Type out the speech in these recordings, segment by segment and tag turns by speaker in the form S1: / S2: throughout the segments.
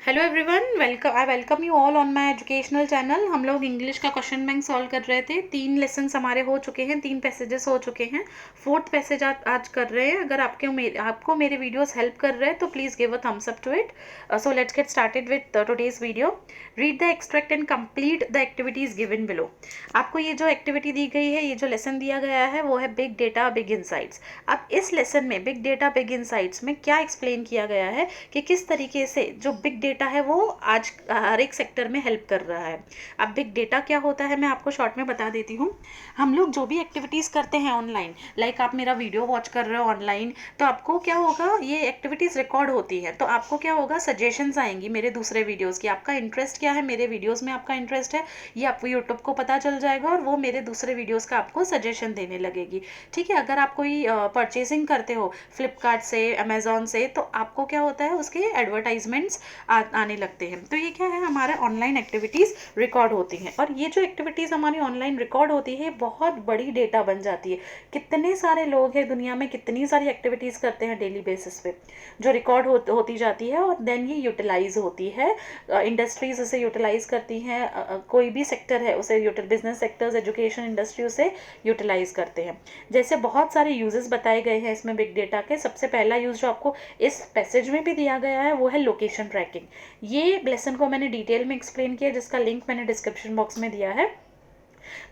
S1: Hello everyone, I welcome you all on my educational channel. हम लोग English का question bank solve कर रहे थे। 3 लेसन्स हमारे हो चुके हैं, 3 पैसेजेस हो चुके हैं। 4th पैसेज आज कर रहे हैं। अगर आपको मेरे वीडियोस हेल्प कर रहे हैं तो please give a thumbs up to it. So let's get started with today's video. Read the extract and complete the activities given below. आपको ये जो एक्टिविटी दी गई है, ये जो लेसन दिया गया है वो है बिग डेटा बिग इंसाइट्स। अब इस लेसन में बिग डेटा बिग इंसाइट्स में क्या एक्सप्लेन किया गया है कि किस तरीके से जो बिग डेटा है वो आज हर एक सेक्टर में हेल्प कर रहा है। अब बिग डेटा क्या होता है मैं आपको शॉर्ट में बता देती हूँ। हम लोग जो भी एक्टिविटीज़ करते हैं ऑनलाइन, लाइक आप मेरा वीडियो वॉच कर रहे हो ऑनलाइन, तो आपको क्या होगा, ये एक्टिविटीज़ रिकॉर्ड होती हैं, तो आपको क्या होगा, सजेशंस आएंगी मेरे दूसरे वीडियोज़ की। आपका इंटरेस्ट क्या है, मेरे वीडियोज़ में आपका इंटरेस्ट है, ये आपको यूट्यूब को पता चल जाएगा और वो मेरे दूसरे वीडियोज़ का आपको सजेशन देने लगेगी। ठीक है, अगर आप कोई परचेजिंग करते हो फ्लिपकार्ट से, अमेज़ॉन से, तो आपको क्या होता है, उसके एडवर्टाइजमेंट्स आने लगते हैं। तो ये क्या है, हमारे ऑनलाइन एक्टिविटीज़ रिकॉर्ड होती हैं। और ये जो एक्टिविटीज़ हमारी ऑनलाइन रिकॉर्ड होती है, बहुत बड़ी डेटा बन जाती है। कितने सारे लोग हैं दुनिया में, कितनी सारी एक्टिविटीज़ करते हैं डेली बेसिस पे, जो रिकॉर्ड होती जाती है और देन ये यूटिलाइज होती है। इंडस्ट्रीज उसे यूटिलाइज करती हैं, कोई भी सेक्टर है उसे बिजनेस सेक्टर्स, एजुकेशन इंडस्ट्री उसे यूटिलाइज करते हैं। जैसे बहुत सारे यूजेस बताए गए हैं इसमें बिग डेटा के। सबसे पहला यूज़ जो आपको इस पैसेज में भी दिया गया है वो है लोकेशन ट्रैकिंग। ये लेसन को मैंने डिटेल में एक्सप्लेन किया, जिसका लिंक मैंने डिस्क्रिप्शन बॉक्स में दिया है।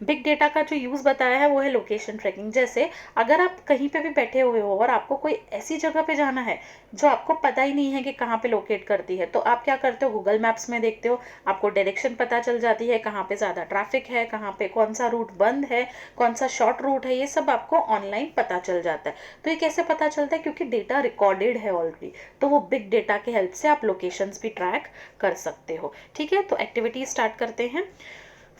S1: बिग डेटा का जो यूज़ बताया है वो है लोकेशन ट्रैकिंग। जैसे अगर आप कहीं पे भी बैठे हुए हो और आपको कोई ऐसी जगह पे जाना है जो आपको पता ही नहीं है कि कहाँ पे लोकेट करती है, तो आप क्या करते हो, गूगल मैप्स में देखते हो, आपको डायरेक्शन पता चल जाती है, कहाँ पे ज़्यादा ट्रैफिक है, कहाँ पे कौन सा रूट बंद है, कौन सा शॉर्ट रूट है, ये सब आपको ऑनलाइन पता चल जाता है। तो ये कैसे पता चलता है, क्योंकि डेटा रिकॉर्डेड है ऑलरेडी। तो वो बिग डेटा के हेल्प से आप लोकेशंस भी ट्रैक कर सकते हो। ठीक है, तो एक्टिविटी स्टार्ट करते हैं।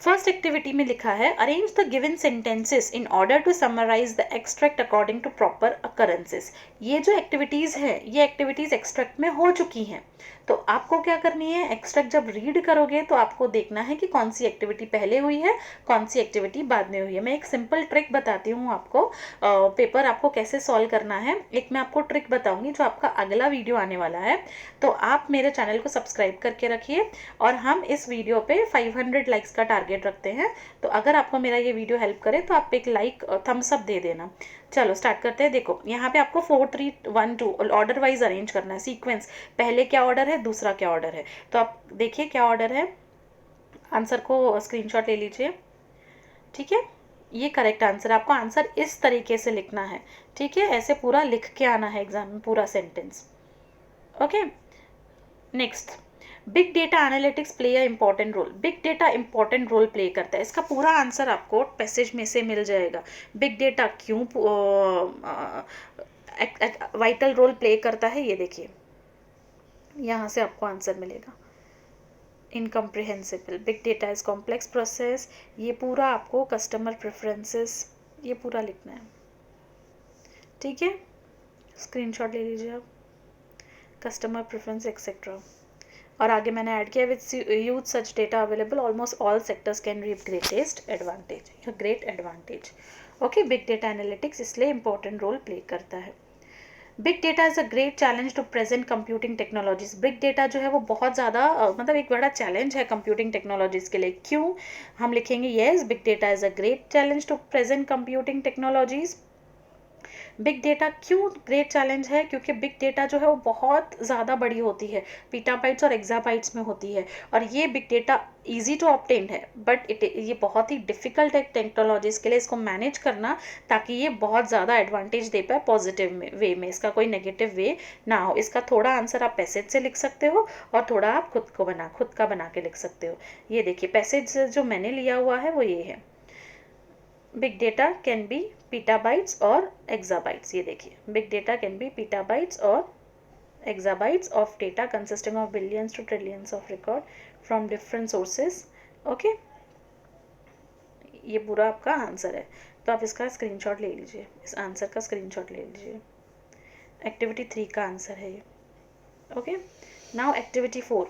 S1: फर्स्ट एक्टिविटी में लिखा है, arrange the given sentences in order to summarize the extract according to proper occurrences. ये जो एक्टिविटीज़ है, ये एक्टिविटीज़ एक्सट्रैक्ट में हो चुकी हैं। तो आपको क्या करनी है, एक्सट्रैक्ट जब रीड करोगे तो आपको देखना है कि कौन सी एक्टिविटी पहले हुई है, कौन सी एक्टिविटी बाद में हुई है। मैं एक सिंपल ट्रिक बताती हूँ आपको, पेपर आपको कैसे सॉल्व करना है। एक मैं आपको ट्रिक बताऊंगी जो आपका अगला वीडियो आने वाला है, तो आप मेरे चैनल को सब्सक्राइब करके रखिए और हम इस वीडियो पे 500 लाइक्स का टारगेट रखते हैं। तो अगर आपको मेरा ये वीडियो हेल्प करे तो आप एक लाइक, थम्स अप दे देना। चलो स्टार्ट करते हैं। देखो यहाँ पे आपको 4 3 1 2 ऑर्डर वाइज अरेंज करना है, सीक्वेंस। पहले क्या ऑर्डर है, दूसरा क्या ऑर्डर है, तो आप देखिए क्या ऑर्डर है। आंसर को स्क्रीनशॉट ले लीजिए। ठीक है, ये करेक्ट आंसर है। आपको आंसर इस तरीके से लिखना है। ठीक है, ऐसे पूरा लिख के आना है एग्जाम में, पूरा sentence. Okay, next, big data analytics play a important role. Big data important role play करता है, इसका पूरा आंसर आपको पैसेज में से मिल जाएगा। बिग डेटा क्यों वाइटल रोल प्ले करता है, ये देखिए, यहाँ से आपको आंसर मिलेगा। Incomprehensible, big data is complex process, ये पूरा आपको कस्टमर प्रेफरेंसेस, ये पूरा लिखना है। ठीक है, स्क्रीनशॉट ले लीजिए आप, कस्टमर प्रेफरेंस एक्सेट्रा। और आगे मैंने ऐड किया, with use such data available almost all sectors can reap greatest advantage, great advantage. Okay, big data analytics इसलिए इंपॉर्टेंट रोल प्ले करता है। Big data is a great challenge to present computing technologies. Big data जो है वो बहुत ज़्यादा मतलब एक बड़ा चैलेंज है कंप्यूटिंग टेक्नोलॉजीज के लिए। क्यों, हम लिखेंगे yes, big data is a great challenge to present computing technologies. Big data क्यों ग्रेट चैलेंज है, क्योंकि बिग डेटा जो है वो बहुत ज़्यादा बड़ी होती है, पीटाबाइट्स और एक्साबाइट्स में होती है। और ये big data easy to obtain है, बट ये बहुत ही डिफिकल्ट है टेक्नोलॉजीज के लिए इसको मैनेज करना, ताकि ये बहुत ज़्यादा एडवांटेज दे पाए पॉजिटिव वे में, इसका कोई नेगेटिव वे ना हो। इसका थोड़ा आंसर आप पैसेज से लिख सकते हो और थोड़ा आप खुद का बना के लिख सकते हो। ये देखिए, पैसेज जो मैंने लिया हुआ है वो ये है, बिग डेटा कैन बी पीटाबाइट्स और एक्साबाइट्स। ये देखिए, बिग डेटा कैन बी पीटाबाइट्स और exabytes of data consisting of billions to trillions of record from different sources. Okay, ये पूरा आपका आंसर है, तो आप इसका स्क्रीनशॉट ले लीजिए, इस आंसर का स्क्रीनशॉट ले लीजिए। एक्टिविटी 3 का आंसर है ये। Okay, now activity 4।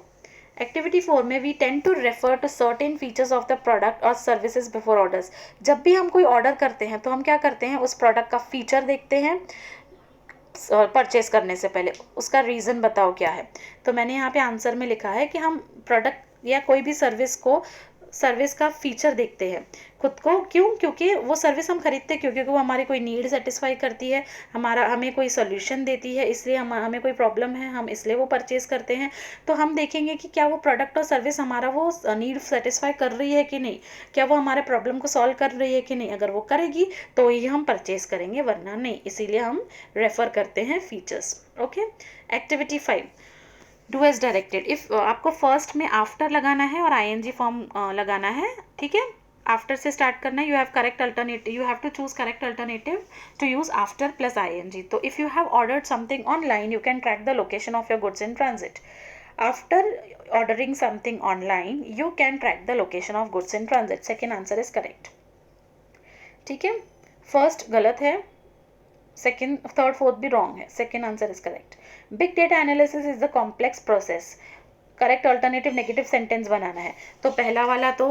S1: एक्टिविटी 4 में we tend to refer to certain features of the product और सर्विसेज बिफोर ऑर्डर्स। जब भी हम कोई ऑर्डर करते हैं तो हम क्या करते हैं, उस प्रोडक्ट का फीचर देखते हैं, परचेस करने से पहले, उसका रीज़न बताओ क्या है। तो मैंने यहाँ पे आंसर में लिखा है कि हम प्रोडक्ट या कोई भी सर्विस का फीचर देखते हैं खुद को। क्यों? क्योंकि वो सर्विस हम खरीदते हैं क्योंकि वो हमारी कोई नीड सेटिस्फाई करती है, हमें कोई सोल्यूशन देती है, इसलिए हमें कोई प्रॉब्लम है, हम इसलिए वो परचेज करते हैं। तो हम देखेंगे कि क्या वो प्रोडक्ट और सर्विस हमारा वो नीड सेटिस्फाई कर रही है कि नहीं, क्या वो हमारे प्रॉब्लम को सॉल्व कर रही है कि नहीं। अगर वो करेगी तो ही हम परचेज करेंगे, वरना नहीं। इसीलिए हम रेफर करते हैं features. Okay. Activity 5, do as directed. If आपको फर्स्ट में आफ्टर लगाना है और आईएनजी फॉर्म लगाना है, ठीक है। आफ्टर से स्टार्ट करना है। You have correct alternative, you have to choose correct alternative to use after plus I N G. तो if you have ordered something online, you can track the location of your goods in transit. After ordering something online, you can track the location of goods in transit. Second answer is correct, ठीक है। First गलत है, second, third, fourth भी wrong है। Second answer is correct. Big data analysis is the complex process. Correct alternative negative sentence बनाना है। तो पहला वाला तो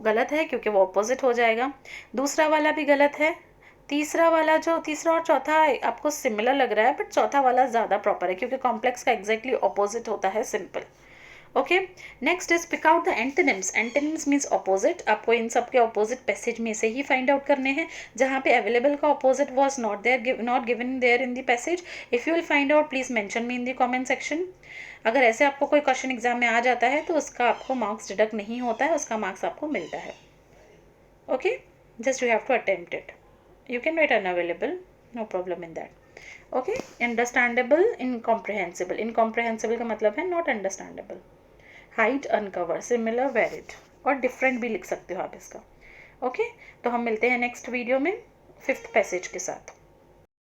S1: गलत है क्योंकि वो ऑपोजिट हो जाएगा। दूसरा वाला भी गलत है। तीसरा वाला, जो तीसरा और चौथा आपको सिमिलर लग रहा है, बट चौथा वाला ज़्यादा प्रॉपर है क्योंकि कॉम्प्लेक्स का एग्जैक्टली ऑपोजिट होता है simple. Okay. Next is pick out the antonyms. Antonyms means opposite. आपको इन सब के ऑपोजिट पैसेज में से ही फाइंड आउट करने हैं। जहाँ पे अवेलेबल का opposite was not given there in the passage. If you will find out, please mention me in the comment section. अगर ऐसे आपको कोई क्वेश्चन एग्जाम में आ जाता है तो उसका आपको मार्क्स डिडक्ट नहीं होता है, उसका मार्क्स आपको मिलता है। Okay, just you have to attempt it. You can write unavailable, no problem in that. Okay. Understandable, incomprehensible. Incomprehensible का मतलब है not understandable. Hide, uncover, similar, varied और डिफरेंट भी लिख सकते हो आप इसका। ओके। तो हम मिलते हैं नेक्स्ट वीडियो में 5th पैसेज के साथ।